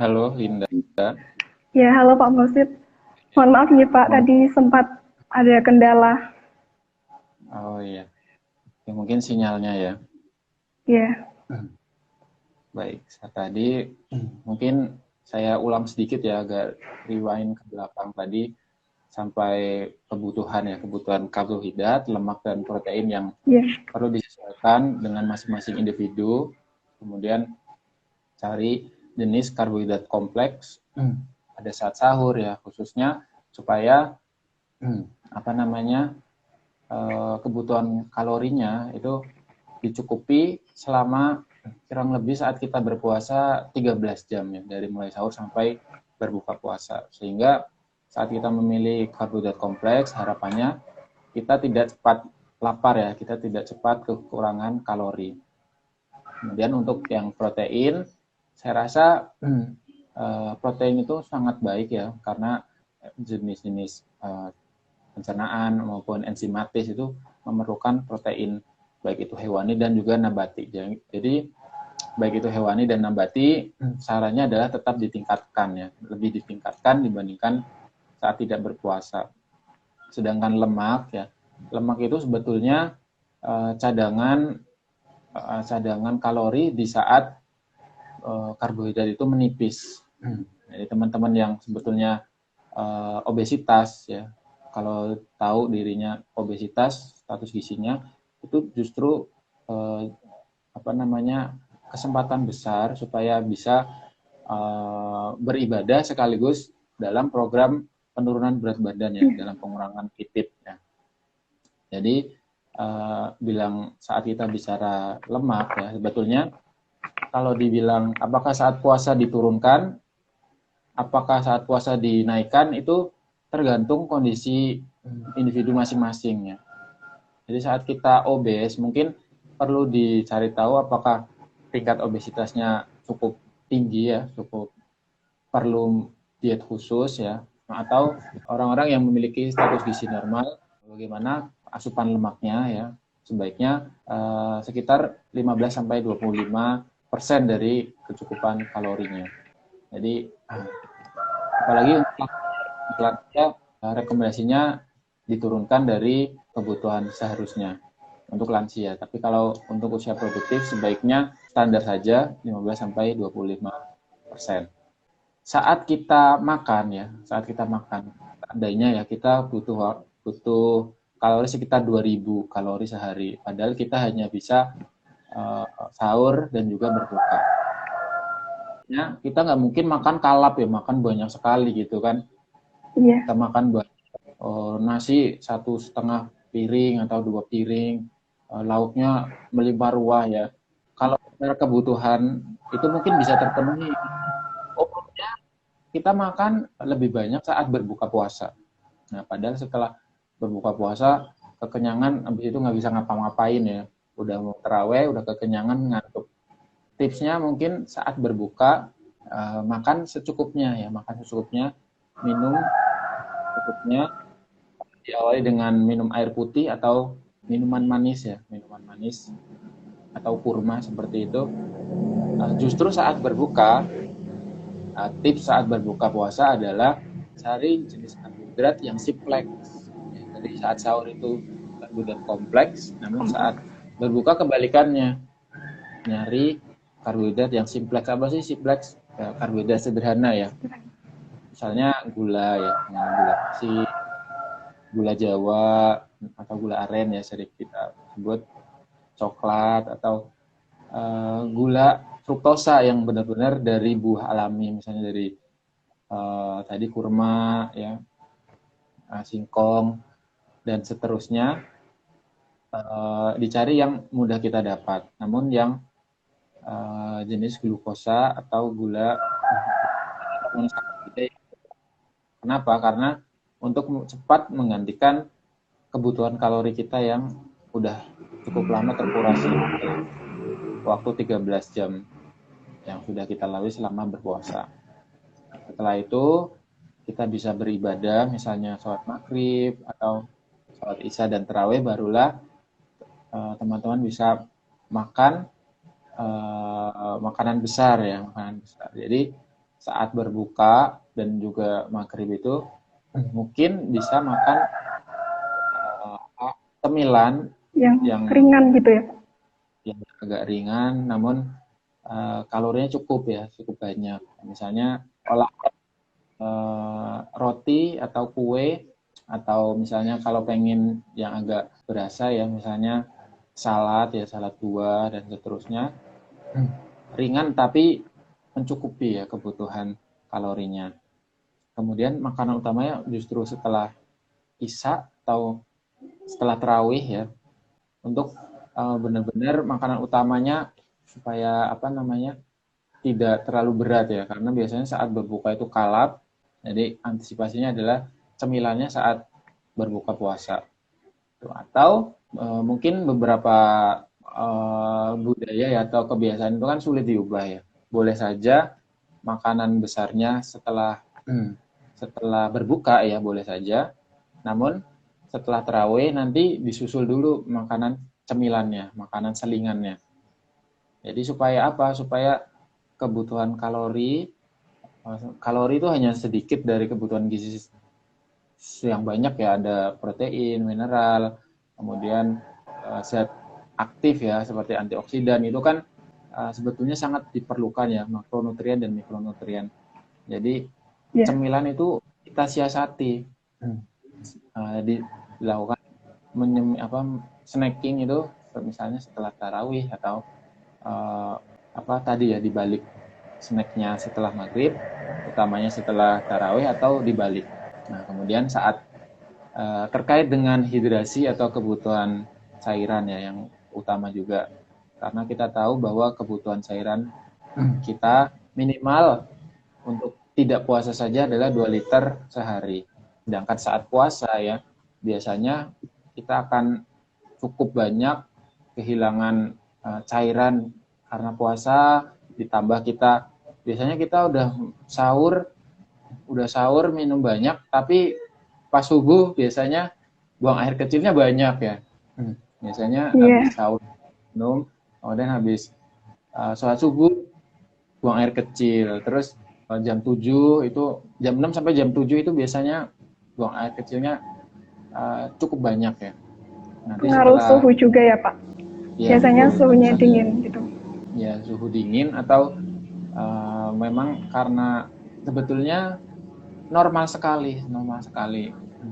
Halo Linda. Ya, halo Pak Musid. Mohon maaf nih Pak, Oh, tadi sempat ada kendala. oh iya, ya, mungkin sinyalnya ya. Ya, Baik, tadi mungkin saya ulang sedikit ya, agak rewind ke belakang tadi sampai kebutuhan karbohidrat, lemak dan protein yang ya, perlu disesuaikan dengan masing-masing individu. Kemudian cari jenis karbohidrat kompleks pada saat sahur ya, khususnya supaya apa namanya kebutuhan kalorinya itu dicukupi selama kurang lebih saat kita berpuasa 13 jam ya, dari mulai sahur sampai berbuka puasa. Sehingga saat kita memilih karbohidrat kompleks, harapannya kita tidak cepat lapar ya, kita tidak cepat kekurangan kalori. Kemudian untuk yang protein, saya rasa protein itu sangat baik ya, karena jenis-jenis pencernaan maupun enzimatis itu memerlukan protein, baik itu hewani dan juga nabati. Jadi baik itu hewani dan nabati, sarannya adalah tetap ditingkatkan ya, lebih ditingkatkan dibandingkan saat tidak berpuasa. Sedangkan lemak itu sebetulnya cadangan cadangan kalori di saat karbohidrat itu menipis. Jadi teman-teman yang sebetulnya obesitas ya, kalau tahu dirinya obesitas, status gizinya itu justru eh, apa namanya kesempatan besar supaya bisa beribadah sekaligus dalam program penurunan berat badan ya, dalam pengurangan kitip ya. Jadi bilang saat kita bicara lemak ya, sebetulnya kalau dibilang apakah saat puasa diturunkan, apakah saat puasa dinaikkan, itu tergantung kondisi individu masing-masing ya. Jadi saat kita obes mungkin perlu dicari tahu apakah tingkat obesitasnya cukup tinggi ya, cukup perlu diet khusus ya, atau orang-orang yang memiliki status gizi normal, bagaimana asupan lemaknya ya, sebaiknya sekitar 15 sampai 25% dari kecukupan kalorinya. Jadi apalagi untuk lansia, rekomendasinya diturunkan dari kebutuhan seharusnya untuk lansia. Tapi kalau untuk usia produktif sebaiknya standar saja 15 sampai 25%. Saat kita makan, seandainya ya kita butuh butuh kalori sekitar 2000 kalori sehari. Padahal kita hanya bisa sahur dan juga berbuka. Ya, kita nggak mungkin makan kalap ya, makan banyak sekali gitu kan. iya. Kita makan nasi 1,5 piring atau 2 piring, lauknya melimpah ruah ya. Kalau secara kebutuhan itu mungkin bisa terpenuhi. Oh, kita makan lebih banyak saat berbuka puasa. Nah, padahal setelah berbuka puasa, kekenyangan, habis itu nggak bisa ngapa-ngapain ya. Udah mau terawih, udah kekenyangan, ngantuk. Tipsnya mungkin saat berbuka, makan secukupnya ya, makan secukupnya, minum secukupnya, diawali dengan minum air putih atau minuman manis ya, minuman manis atau kurma seperti itu. Justru saat berbuka, tips saat berbuka puasa adalah cari jenis karbohidrat yang simplex. Ya, jadi saat sahur itu karbohidrat kompleks, namun saat berbuka kebalikannya, nyari karbohidrat yang simplex. Apa sih simplex? Ya, karbohidrat sederhana ya. Misalnya gula ya, gula pasir, gula Jawa atau gula aren ya sering kita sebut, coklat atau gula fruktosa yang benar-benar dari buah alami, misalnya dari tadi kurma ya, singkong dan seterusnya, dicari yang mudah kita dapat, namun yang jenis glukosa atau gula monosakarida. Kenapa? Karena untuk cepat menggantikan kebutuhan kalori kita yang udah cukup lama terkurasi dalam waktu 13 jam yang sudah kita lalui selama berpuasa. Setelah itu kita bisa beribadah, misalnya sholat maghrib atau sholat isya dan terawih, barulah teman-teman bisa makan makanan besar ya, makanan besar. Jadi saat berbuka dan juga maghrib itu mungkin bisa makan cemilan Yang ringan gitu ya? yang agak ringan, namun kalorinya cukup ya, cukup banyak. Misalnya olah roti atau kue, atau misalnya kalau pengen yang agak berasa ya, misalnya salad ya, salad buah dan seterusnya, ringan tapi mencukupi ya kebutuhan kalorinya. Kemudian makanan utamanya justru setelah isya atau setelah tarawih ya, untuk benar-benar makanan utamanya supaya apa namanya tidak terlalu berat ya, karena biasanya saat berbuka itu kalap, jadi antisipasinya adalah cemilannya saat berbuka puasa. Atau mungkin beberapa budaya ya atau kebiasaan itu kan sulit diubah ya. Boleh saja makanan besarnya setelah berbuka ya, boleh saja. Namun setelah tarawih nanti disusul dulu makanan cemilannya, makanan selingannya. Jadi supaya apa? Supaya kebutuhan kalori itu hanya sedikit dari kebutuhan gizi yang banyak ya, ada protein, mineral, kemudian zat aktif ya seperti antioksidan, itu kan sebetulnya sangat diperlukan ya, makronutrien dan mikronutrien. Jadi cemilan itu kita siasati, dilakukan snacking itu misalnya setelah tarawih atau tadi ya dibalik snacknya setelah maghrib, utamanya setelah tarawih atau dibalik. Nah, kemudian saat terkait dengan hidrasi atau kebutuhan cairan ya yang utama juga, karena kita tahu bahwa kebutuhan cairan kita minimal untuk tidak puasa saja adalah 2 liter sehari. Sedangkan saat puasa ya biasanya kita akan cukup banyak kehilangan cairan karena puasa, ditambah biasanya kita udah sahur minum banyak, tapi pas subuh biasanya buang air kecilnya banyak ya. Biasanya habis sahur minum, kemudian habis sholat subuh buang air kecil, terus jam 7 itu, jam 6 sampai jam 7 itu biasanya buang air kecilnya cukup banyak ya. Nanti pengaruh suhu juga ya Pak? Ya, biasanya betul, suhunya dingin gitu. Ya, suhu dingin atau memang karena sebetulnya normal sekali.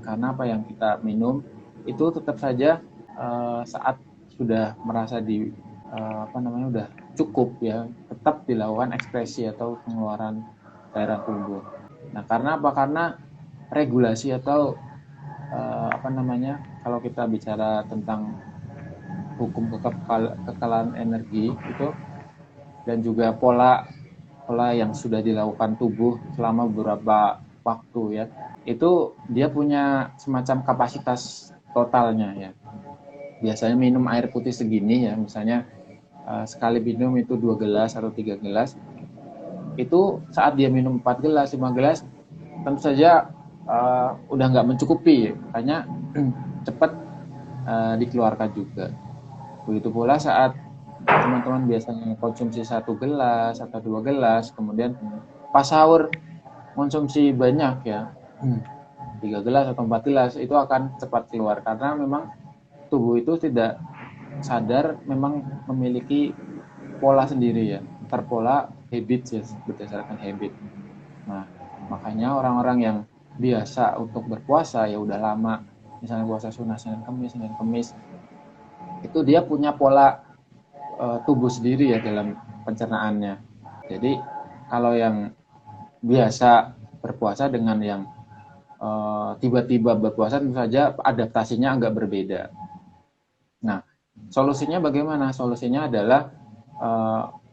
Karena apa yang kita minum itu tetap saja saat sudah merasa udah cukup ya, tetap dilakukan ekspresi atau pengeluaran cairan tubuh. Nah, karena apa? Karena regulasi atau kalau kita bicara tentang hukum kekekalan energi itu, dan juga pola yang sudah dilakukan tubuh selama beberapa waktu ya, itu dia punya semacam kapasitas totalnya ya. Biasanya minum air putih segini ya, misalnya sekali minum itu 2 gelas atau 3 gelas, itu saat dia minum 4 gelas, 5 gelas, tentu saja udah nggak mencukupi, makanya cepat dikeluarkan juga. Begitu pula saat teman-teman biasanya konsumsi 1 gelas atau 2 gelas, kemudian pas sahur konsumsi banyak ya, 3 gelas atau 4 gelas, itu akan cepat keluar karena memang tubuh itu tidak sadar memang memiliki pola sendiri ya, terpola habit ya, berdasarkan habit. Nah, makanya orang-orang yang biasa untuk berpuasa ya udah lama, misalnya puasa sunnah Senin Kamis, itu dia punya pola tubuh sendiri ya dalam pencernaannya. Jadi kalau yang biasa berpuasa dengan yang tiba-tiba berpuasa, tentu saja adaptasinya agak berbeda. Nah, solusinya bagaimana? Solusinya adalah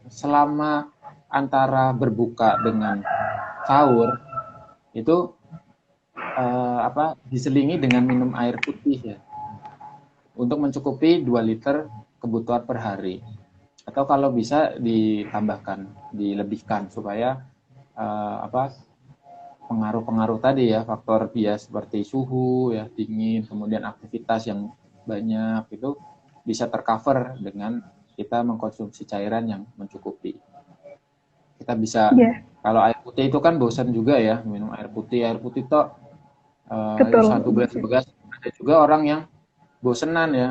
selama antara berbuka dengan sahur itu diselingi dengan minum air putih ya, untuk mencukupi 2 liter kebutuhan per hari. Atau kalau bisa ditambahkan, dilebihkan supaya pengaruh-pengaruh tadi ya, faktor bias seperti suhu ya, dingin, kemudian aktivitas yang banyak, itu bisa tercover dengan kita mengkonsumsi cairan yang mencukupi. Kita bisa Kalau air putih itu kan bosan juga ya, minum air putih. Air putih toh itu Betul. satu gelas begas. Ada juga orang yang bosenan ya,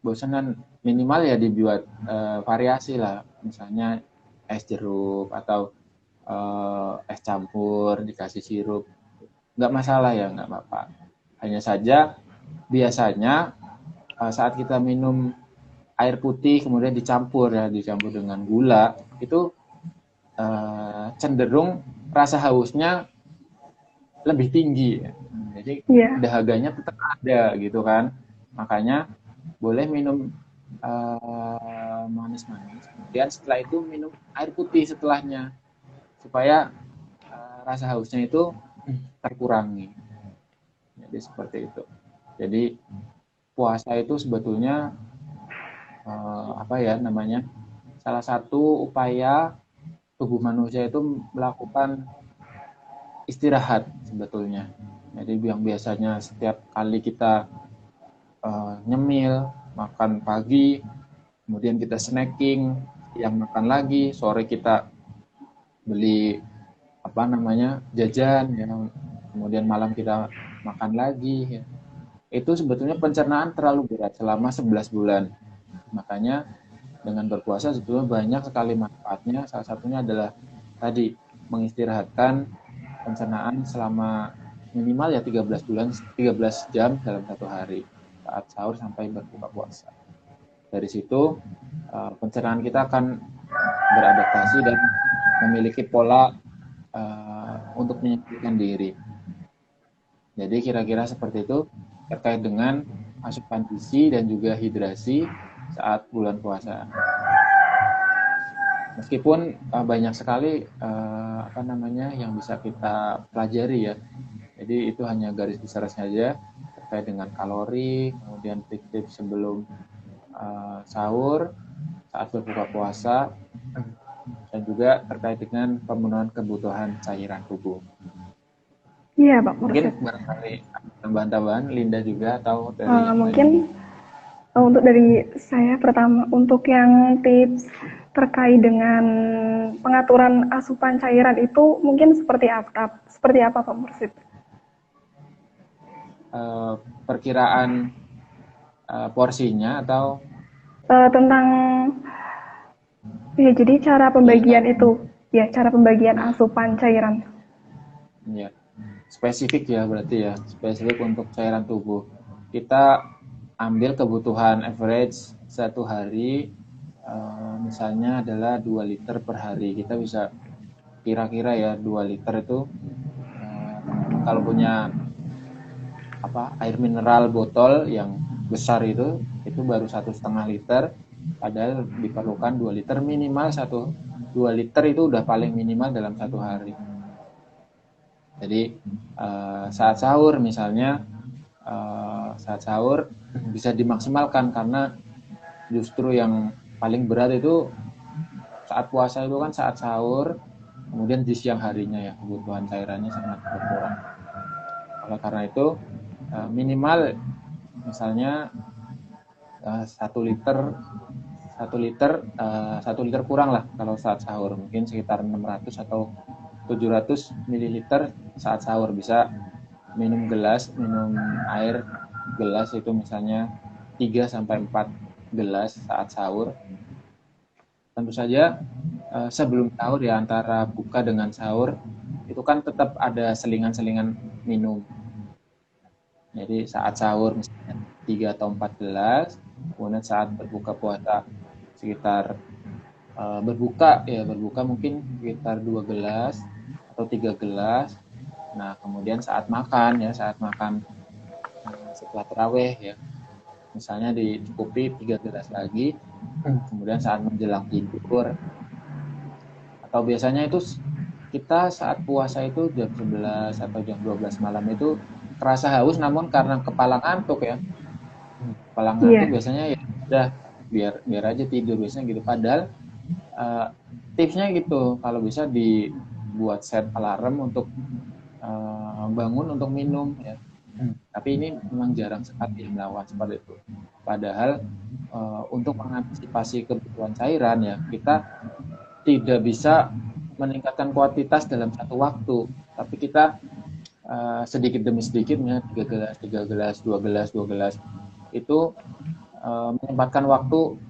bosenan minimal ya dibuat variasi lah. Misalnya es jeruk atau es campur dikasih sirup. Nggak masalah ya, nggak apa-apa. Hanya saja biasanya saat kita minum air putih kemudian dicampur ya, dicampur dengan gula, itu cenderung rasa hausnya lebih tinggi ya. Jadi Iya. dahaganya tetap ada gitu kan. Makanya boleh minum manis-manis. Kemudian setelah itu minum air putih setelahnya supaya rasa hausnya itu terkurangi. Jadi seperti itu. Jadi puasa itu sebetulnya apa ya namanya? Salah satu upaya tubuh manusia itu melakukan istirahat sebetulnya. Jadi yang biasanya setiap kali kita nyemil, makan pagi, kemudian kita snacking, siang makan lagi, sore kita beli apa namanya jajan, ya, kemudian malam kita makan lagi. Ya. Itu sebetulnya pencernaan terlalu berat selama 11 bulan. Makanya dengan berpuasa sebetulnya banyak sekali manfaatnya. Salah satunya adalah tadi mengistirahatkan pencernaan selama minimal ya 13 bulan, 13 jam dalam satu hari saat sahur sampai berbuka puasa. Dari situ pencernaan kita akan beradaptasi dan memiliki pola untuk menyesuaikan diri. Jadi kira-kira seperti itu terkait dengan asupan gizi dan juga hidrasi saat bulan puasa. Meskipun banyak sekali apa namanya yang bisa kita pelajari ya. Jadi itu hanya garis besar saja terkait dengan kalori, kemudian tips-tips sebelum sahur, saat berbuka puasa, dan juga terkait dengan pemenuhan kebutuhan cairan tubuh. Iya, Pak Mungkin Mursid. barangkali tambahan-tambahan Linda juga atau dari yang lain. Mungkin untuk dari saya pertama, untuk yang tips terkait dengan pengaturan asupan cairan itu mungkin seperti apa? Seperti apa, Pak Mursid? Perkiraan porsinya atau Tentang ya, jadi cara ya, pembagian itu, ya cara pembagian asupan cairan. ya spesifik ya berarti ya spesifik untuk cairan tubuh. Kita ambil kebutuhan average satu hari misalnya adalah 2 liter per hari. Kita bisa kira-kira ya 2 liter itu teman-teman kalau punya apa air mineral botol yang besar itu baru 1,5 liter, padahal diperlukan 2 liter minimal 2 liter itu udah paling minimal dalam satu hari. Jadi saat sahur misalnya saat sahur bisa dimaksimalkan karena justru yang paling berat itu saat puasa itu kan saat sahur, kemudian di siang harinya ya kebutuhan cairannya sangat berkurang. Oleh karena itu minimal misalnya 1 liter kurang lah kalau saat sahur, mungkin sekitar 600 atau 700 ml saat sahur. Bisa minum air gelas itu misalnya 3-4 gelas saat sahur. Tentu saja sebelum sahur ya, antara buka dengan sahur itu kan tetap ada selingan-selingan minum. Jadi saat sahur misalnya 3 atau 4 gelas, kemudian saat berbuka puasa sekitar berbuka mungkin sekitar 2 gelas atau 3 gelas. Nah, kemudian saat makan setelah tarawih ya, misalnya dicukupi 3 gelas lagi. Kemudian saat menjelang tidur, atau biasanya itu kita saat puasa itu jam 11 atau jam 12 malam itu kerasa haus, namun karena kepala ngantuk ya. Kepala ngantuk Iya. biasanya ya udah biar aja tidur biasanya gitu. Padahal tipsnya gitu, kalau bisa dibuat set alarm untuk bangun untuk minum ya. Tapi ini memang jarang sekali yang melakukan seperti itu. Padahal untuk mengantisipasi kebutuhan cairan ya, kita tidak bisa meningkatkan kuantitas dalam satu waktu, tapi kita sedikit demi sedikitnya 3 gelas, 2 gelas, 2 gelas itu menempatkan waktu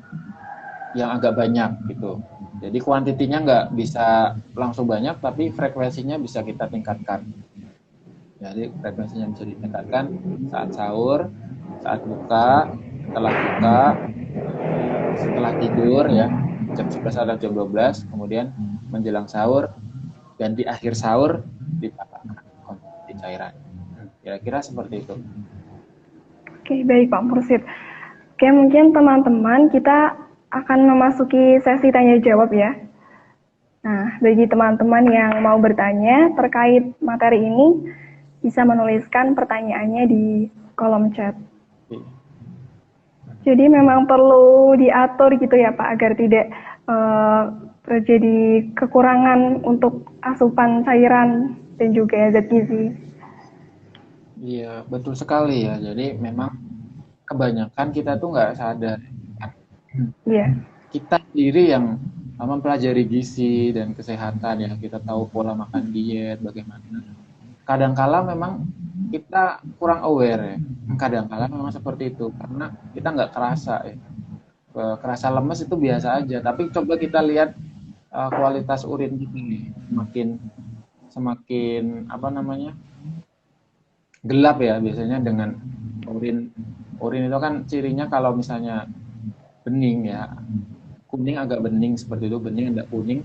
yang agak banyak gitu. Jadi kuantitinya nggak bisa langsung banyak, tapi frekuensinya bisa kita tingkatkan. Jadi frekuensinya bisa ditingkatkan saat sahur, saat buka, setelah tidur ya, jam 11 atau jam 12, kemudian menjelang sahur, dan di akhir sahur ditambahkan konsumsi cairan. Kira-kira seperti itu. Oke, baik Pak Mursid. Oke, mungkin teman-teman kita akan memasuki sesi tanya jawab ya. Nah, bagi teman-teman yang mau bertanya terkait materi ini, bisa menuliskan pertanyaannya di kolom chat. Jadi memang perlu diatur gitu ya Pak, agar tidak terjadi kekurangan untuk asupan cairan dan juga zat gizi. Iya, betul sekali ya. Jadi memang kebanyakan kita tuh nggak sadar. Iya. Kita sendiri yang mempelajari gizi dan kesehatan ya, kita tahu pola makan diet, bagaimana. Kadangkala memang kita kurang aware ya. Kadangkala memang seperti itu, karena kita nggak kerasa ya. Kerasa lemes itu biasa aja, tapi coba kita lihat kualitas urin kita nih, semakin apa namanya, gelap ya biasanya dengan urin. Urin itu kan cirinya kalau misalnya bening ya, kuning agak bening seperti itu, bening agak kuning,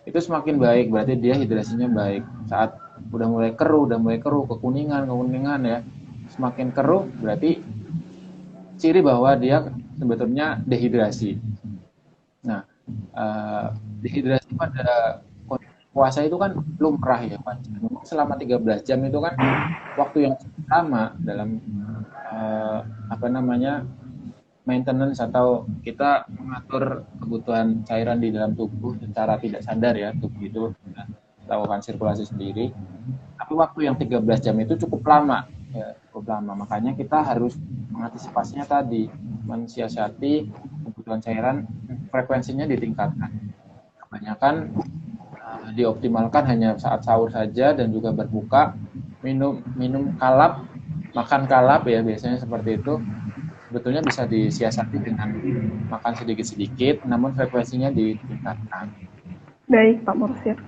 itu semakin baik, berarti dia hidrasinya baik. Saat udah mulai keruh, kekuningan ya, semakin keruh berarti ciri bahwa dia sebetulnya dehidrasi. Nah, dehidrasi pada kondisi puasa itu kan lumrah ya Pak. Selama 13 jam itu kan waktu yang lama dalam apa namanya, maintenance atau kita mengatur kebutuhan cairan di dalam tubuh secara tidak sadar ya, tubuh itu melakukan sirkulasi sendiri. Tapi waktu yang 13 jam itu cukup lama ya, cukup lama. Makanya kita harus mengantisipasinya tadi, mensiasati kebutuhan cairan, frekuensinya ditingkatkan. Kebanyakan dioptimalkan hanya saat sahur saja dan juga berbuka, minum kalap, makan kalap ya, biasanya seperti itu. Sebetulnya bisa disiasati dengan makan sedikit-sedikit, namun frekuensinya ditingkatkan. Baik Pak Mursid.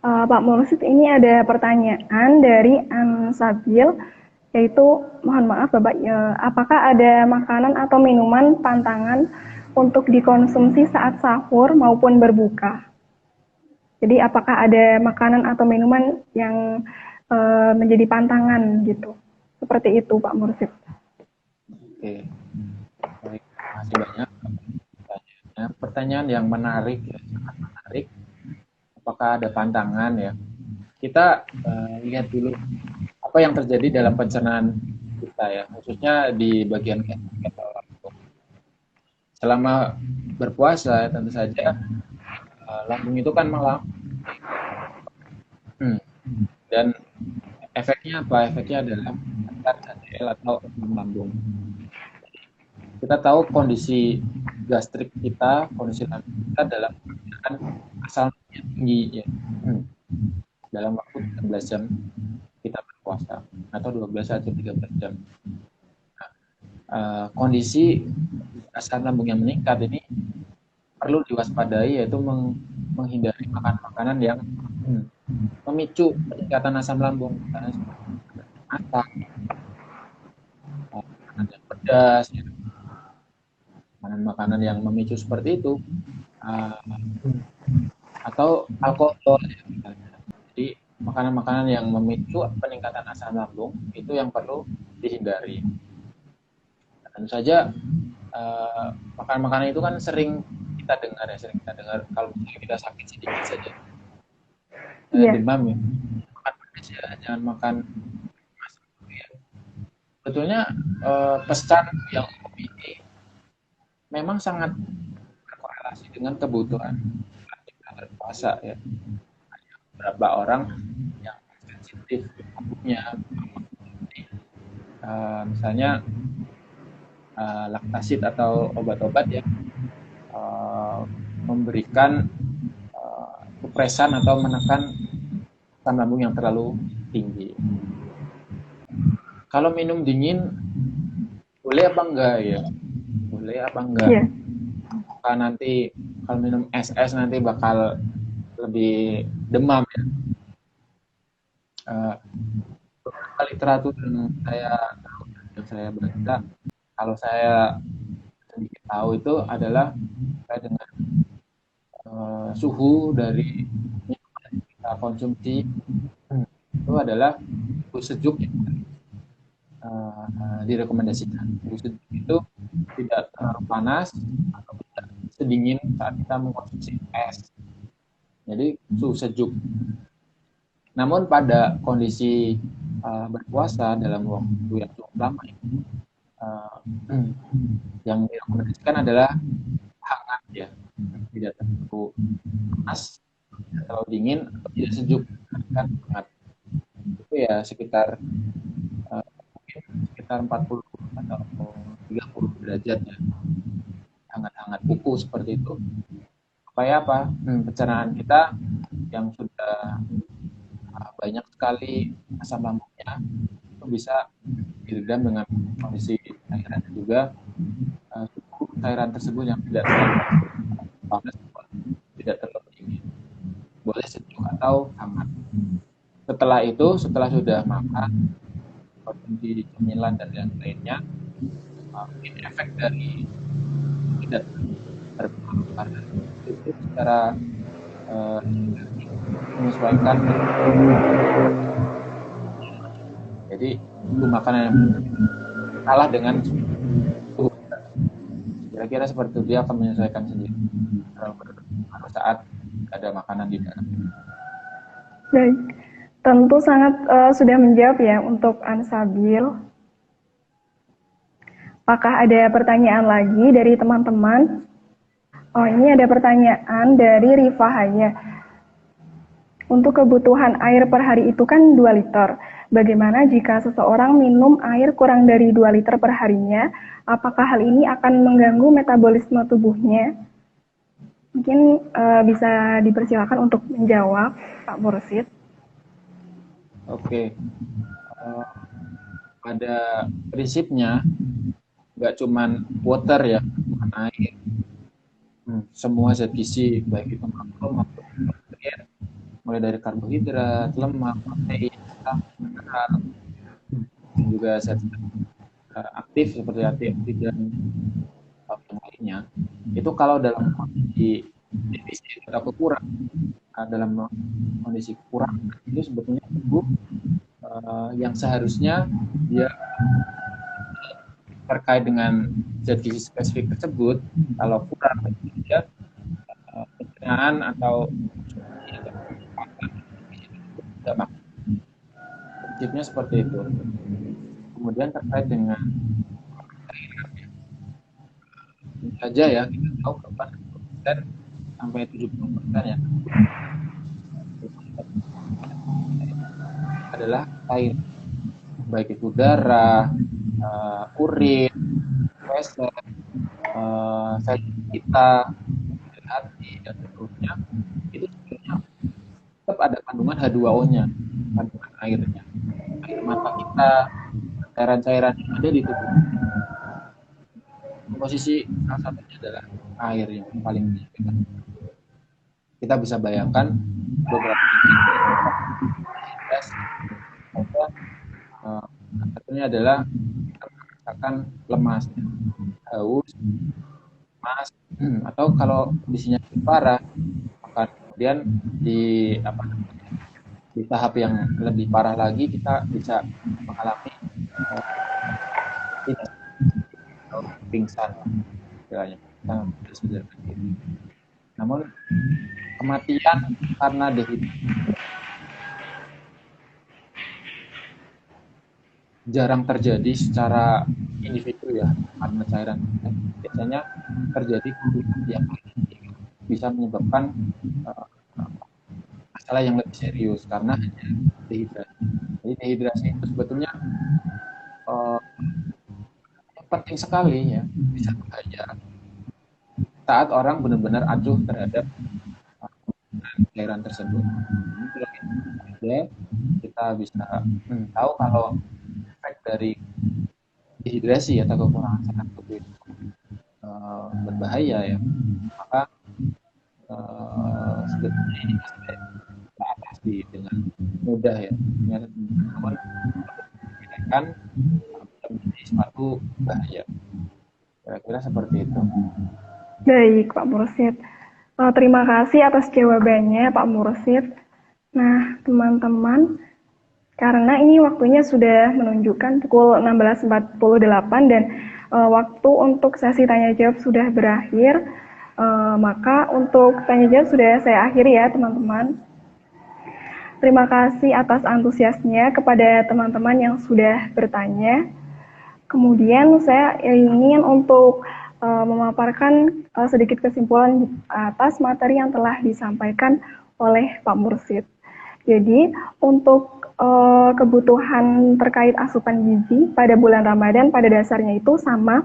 Pak Mursid, ini ada pertanyaan dari Ansabil, yaitu mohon maaf Bapak, apakah ada makanan atau minuman pantangan untuk dikonsumsi saat sahur maupun berbuka? Jadi apakah ada makanan atau minuman yang menjadi pantangan gitu? Seperti itu Pak Mursid. Oke, baik, terima kasih banyak. Pertanyaan yang menarik ya, sangat menarik. Apakah ada pantangan ya? Kita lihat dulu apa yang terjadi dalam pencernaan kita ya, khususnya di bagian gatal lambung. Selama berpuasa tentu saja lambung itu kan dan efeknya apa? Efeknya adalah meningkatkan HDL atau asam lambung. Kita tahu kondisi gastrik kita, kondisi lambung kita dalam keadaan asam yang tinggi ya. Dalam waktu 13 jam kita berpuasa atau 12 atau 13 jam. Nah, kondisi asam lambung yang meningkat ini perlu diwaspadai, yaitu menghindari makan makanan yang memicu peningkatan asam lambung, karena masak, makanan yang pedas, ya. Makanan-makanan yang memicu seperti itu, atau alkohol ya, misalnya. Jadi makanan-makanan yang memicu peningkatan asam lambung itu yang perlu dihindari. Tentu saja makanan-makanan itu kan sering kita dengar kalau misalnya kita sakit sedikit saja, demam ya, makan pedas ya, jangan makan masam ya. Sebetulnya pesan yang ini memang sangat berkorelasi dengan kebutuhan kita berpuasa ya. Beberapa orang yang sensitif tubuhnya, misalnya laktasid atau obat-obat ya, memberikan kepresan atau menekan asam lambung yang terlalu tinggi. Kalau minum dingin boleh apa enggak ya? Boleh apa enggak? Iya. Kalau nanti kalau minum es nanti bakal lebih demam ya. Beberapa literatur yang saya baca, kalau saya sedikit tahu itu adalah terkait dengan suhu dari minuman yang kita konsumsi itu adalah suhu sejuk yang direkomendasikan. Suhu sejuk itu tidak terlalu panas atau tidak sedingin saat kita mengkonsumsi es. Jadi suhu sejuk. Namun pada kondisi berpuasa dalam waktu yang cukup lama, yang direkomendasikan adalah hangat ya, tidak terlalu panas, tidak terlalu dingin, atau tidak sejuk, kan hangat. Itu ya sekitar mungkin sekitar 40 atau 30 derajat ya, hangat-hangat kuku seperti itu. Supaya apa? Pencernaan kita yang sudah banyak sekali asam lambungnya itu bisa diredam dengan kondisi cairan juga suhu cairan tersebut yang tidak terlalu panas, tidak terlalu dingin, boleh sejuk atau hangat. Setelah itu, setelah sudah makan, konsumsi cemilan dan yang lainnya, mungkin efek dari tidak berpengaruh karena itu secara menyesuaikan. Jadi itu makanan yang kalah dengan suhu. Kira-kira seperti itu, dia akan menyesuaikan sendiri pada saat ada makanan di dalam. Baik, tentu sangat sudah menjawab ya untuk Ansabil. Apakah ada pertanyaan lagi dari teman-teman? Oh, ini ada pertanyaan dari Rifahaya. Untuk kebutuhan air per hari itu kan 2 liter. Bagaimana jika seseorang minum air kurang dari 2 liter per harinya? Apakah hal ini akan mengganggu metabolisme tubuhnya? Mungkin bisa dipersilakan untuk menjawab, Pak Mursid. Oke. Pada prinsipnya, nggak cuman water ya, bukan air. Semua zat gizi, baik itu makro maupun mikronutrien, mulai dari karbohidrat, lemak, protein, mineral, juga zat aktif seperti antioksidan dan lainnya. Itu kalau dalam kondisi defisit atau kekurangan, dalam kondisi kekurangan itu sebetulnya tubuh yang seharusnya dia terkait dengan zat gizi spesifik tersebut, kalau kurang dia pencernaan atau tidak makan. Prinsipnya seperti itu. Kemudian terkait dengan ini saja ya, kita tahu 80% sampai 70% ya adalah air, baik itu darah, urin, feses, sel kita, hati dan seterusnya, itu sebenarnya tetap ada kandungan H2O-nya, kandungan airnya, air mata kita, cairan-cairan yang ada di tubuh. Posisi salah satunya adalah air yang paling banyak. Kita bisa bayangkan beberapa satunya adalah merasakan lemas, haus, lemas, atau kalau kondisinya parah, maka kemudian di tahap yang lebih parah lagi kita bisa mengalami pingsan, istilahnya. Namun kematian karena dehidrasi jarang terjadi secara individu ya, karena cairan biasanya terjadi yang bisa menyebabkan masalah yang lebih serius karena hanya dehidrasi. Jadi dehidrasi itu sebetulnya penting sekali ya, bisa berbahaya saat orang benar-benar acuh terhadap cairan tersebut. Jadi kita bisa tahu kalau efek dari dehidrasi atau kekurangan cairan tubuh itu berbahaya ya, maka sebetulnya ini bisa kita atasi dengan mudah ya. Namun kan menjadi suatu bahaya. Kira-kira seperti itu. Baik, Pak Mursid. Terima kasih atas jawabannya, Pak Mursid. Nah, teman-teman, karena ini waktunya sudah menunjukkan pukul 16.48 dan waktu untuk sesi tanya jawab sudah berakhir, maka untuk tanya jawab sudah saya akhiri ya, teman-teman. Terima kasih atas antusiasnya kepada teman-teman yang sudah bertanya. Kemudian saya ingin untuk memaparkan sedikit kesimpulan atas materi yang telah disampaikan oleh Pak Mursid. Jadi untuk kebutuhan terkait asupan gizi pada bulan Ramadan pada dasarnya itu sama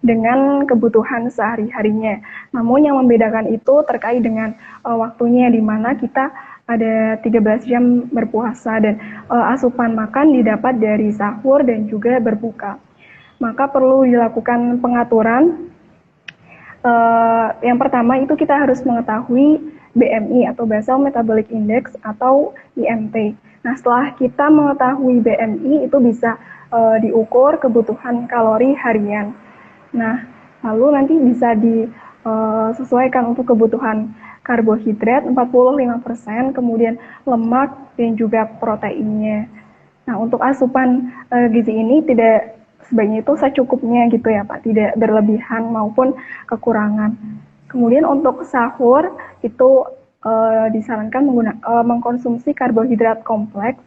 dengan kebutuhan sehari-harinya. Namun yang membedakan itu terkait dengan waktunya, di mana kita ada 13 jam berpuasa dan asupan makan didapat dari sahur dan juga berbuka. Maka perlu dilakukan pengaturan. Yang pertama itu kita harus mengetahui BMI atau Basal Metabolic Index atau IMT. Nah, setelah kita mengetahui BMI itu bisa diukur kebutuhan kalori harian. Nah, lalu nanti bisa disesuaikan untuk kebutuhan karbohidrat 45%, kemudian lemak dan juga proteinnya. Nah, untuk asupan gizi ini tidak sebaiknya itu secukupnya gitu ya Pak, tidak berlebihan maupun kekurangan. Kemudian untuk sahur itu disarankan mengkonsumsi karbohidrat kompleks.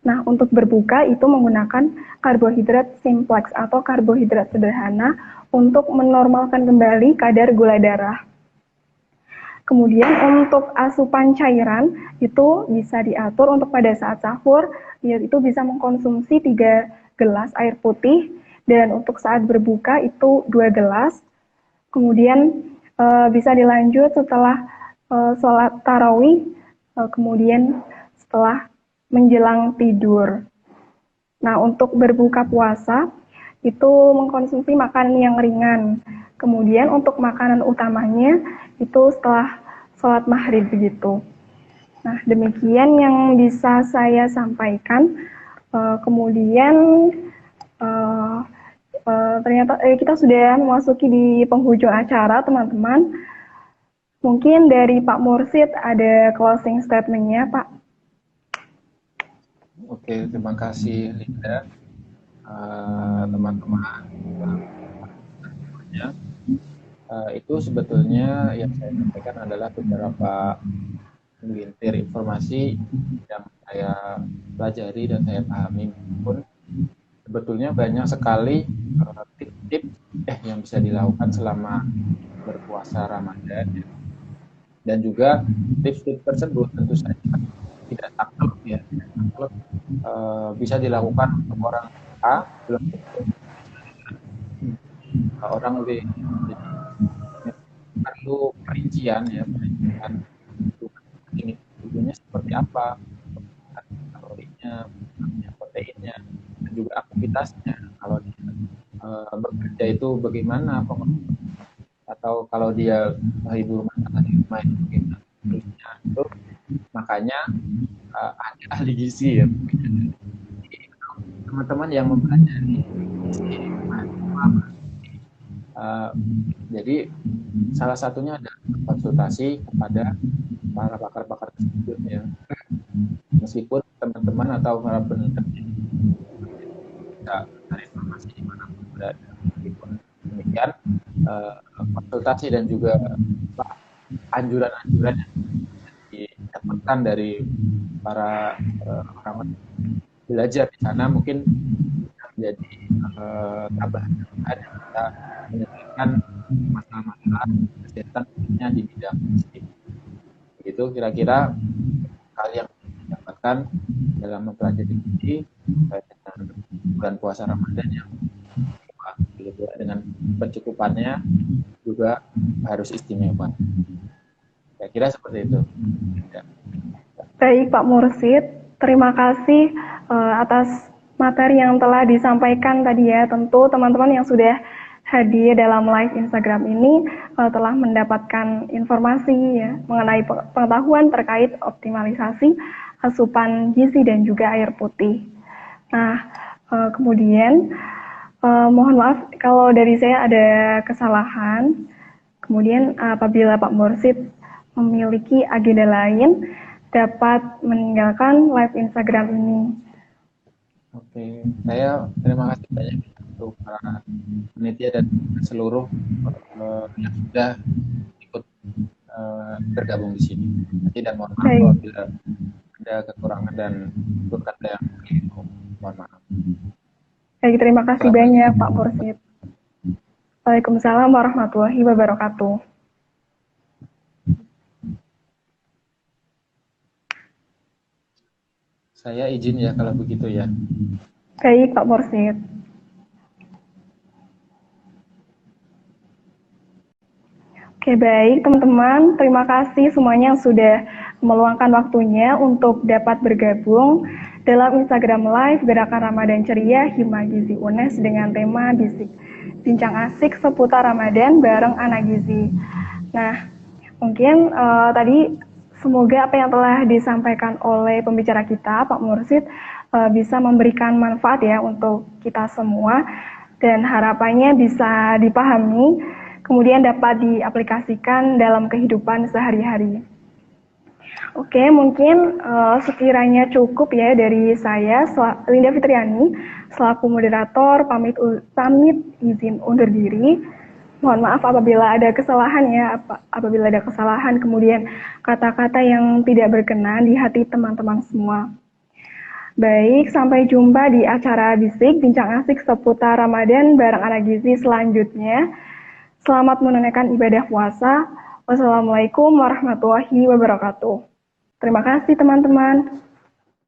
Nah, untuk berbuka itu menggunakan karbohidrat simplex atau karbohidrat sederhana untuk menormalkan kembali kadar gula darah. Kemudian untuk asupan cairan itu bisa diatur untuk pada saat sahur, yaitu bisa mengkonsumsi 3 gelas air putih, dan untuk saat berbuka itu 2 gelas. Kemudian bisa dilanjut setelah sholat tarawih, kemudian setelah menjelang tidur. Nah, untuk berbuka puasa itu mengkonsumsi makanan yang ringan. Kemudian untuk makanan utamanya itu setelah sholat maghrib begitu. Nah, demikian yang bisa saya sampaikan. Kemudian ternyata kita sudah memasuki di penghujung acara, teman-teman. Mungkin dari Pak Mursid ada closing statement-nya, Pak. Oke, terima kasih Linda. Teman-teman, itu sebetulnya yang saya sampaikan adalah beberapa segelintir informasi yang saya pelajari dan saya pahami, pun sebetulnya banyak sekali tips-tips yang bisa dilakukan selama berpuasa Ramadan, dan juga tips-tips tersebut tentu saja tidak takluk ya, bisa dilakukan untuk orang A, belum orang B. Jadi perlu perincian ya, perincian ini tubuhnya seperti apa, kalorinya, proteinnya, dan juga aktivitasnya. Kalau dia bekerja itu bagaimana, atau kalau dia ibu rumah tangga di rumah itu bagaimana, terusnya itu. Makanya ada ahli gizi ya, teman-teman yang mempelajari jadi salah satunya ada konsultasi kepada para pakar-pakar tersebut ya. Meskipun teman-teman atau para peneliti tidak mencari informasi di mana pun berada, meskipun demikian konsultasi dan juga anjuran-anjuran yang didapatkan dari para orang belajar di sana mungkin menjadi tambahan ada kita menyelesaikan masalah-masalah kesehatan khususnya di bidang fisik. Begitu kira-kira hal yang didapatkan dalam mempelajari gizi dengan bulan puasa Ramadan yang dengan pencukupannya juga harus istimewa. Saya kira seperti itu. Ya. Baik Pak Mursid, terima kasih atas materi yang telah disampaikan tadi ya. Tentu teman-teman yang sudah hadir dalam live Instagram ini telah mendapatkan informasi ya mengenai pengetahuan terkait optimalisasi asupan gizi dan juga air putih. Nah, kemudian mohon maaf kalau dari saya ada kesalahan. Kemudian apabila Pak Mursid memiliki agenda lain, dapat meninggalkan live Instagram ini. Oke, saya terima kasih banyak untuk para panitia dan seluruh yang sudah ikut bergabung di sini. Tidak mohon maaf apabila ada kekurangan dan tutur kata yang keliru. Mohon maaf. Baik, terima kasih banyak Pak Mursid. Waalaikumsalam warahmatullahi wabarakatuh. Saya izin ya kalau begitu ya. Baik Pak Mursid. Oke, baik teman-teman, terima kasih semuanya yang sudah meluangkan waktunya untuk dapat bergabung dalam Instagram Live Gerakan Ramadan Ceria Hima Gizi UNES dengan tema Bincang Asik seputar Ramadan bareng Anak Gizi. Nah, mungkin tadi semoga apa yang telah disampaikan oleh pembicara kita, Pak Mursid, bisa memberikan manfaat ya untuk kita semua dan harapannya bisa dipahami, kemudian dapat diaplikasikan dalam kehidupan sehari-hari. Oke, mungkin sekiranya cukup ya dari saya, Linda Fitriani, selaku moderator, pamit izin undur diri. Mohon maaf apabila ada kesalahan ya, apabila ada kesalahan, kemudian kata-kata yang tidak berkenan di hati teman-teman semua. Baik, sampai jumpa di acara Bisik, Bincang Asik seputar Ramadan bareng Anak Gizi selanjutnya. Selamat menunaikan ibadah puasa. Wassalamualaikum warahmatullahi wabarakatuh. Terima kasih teman-teman.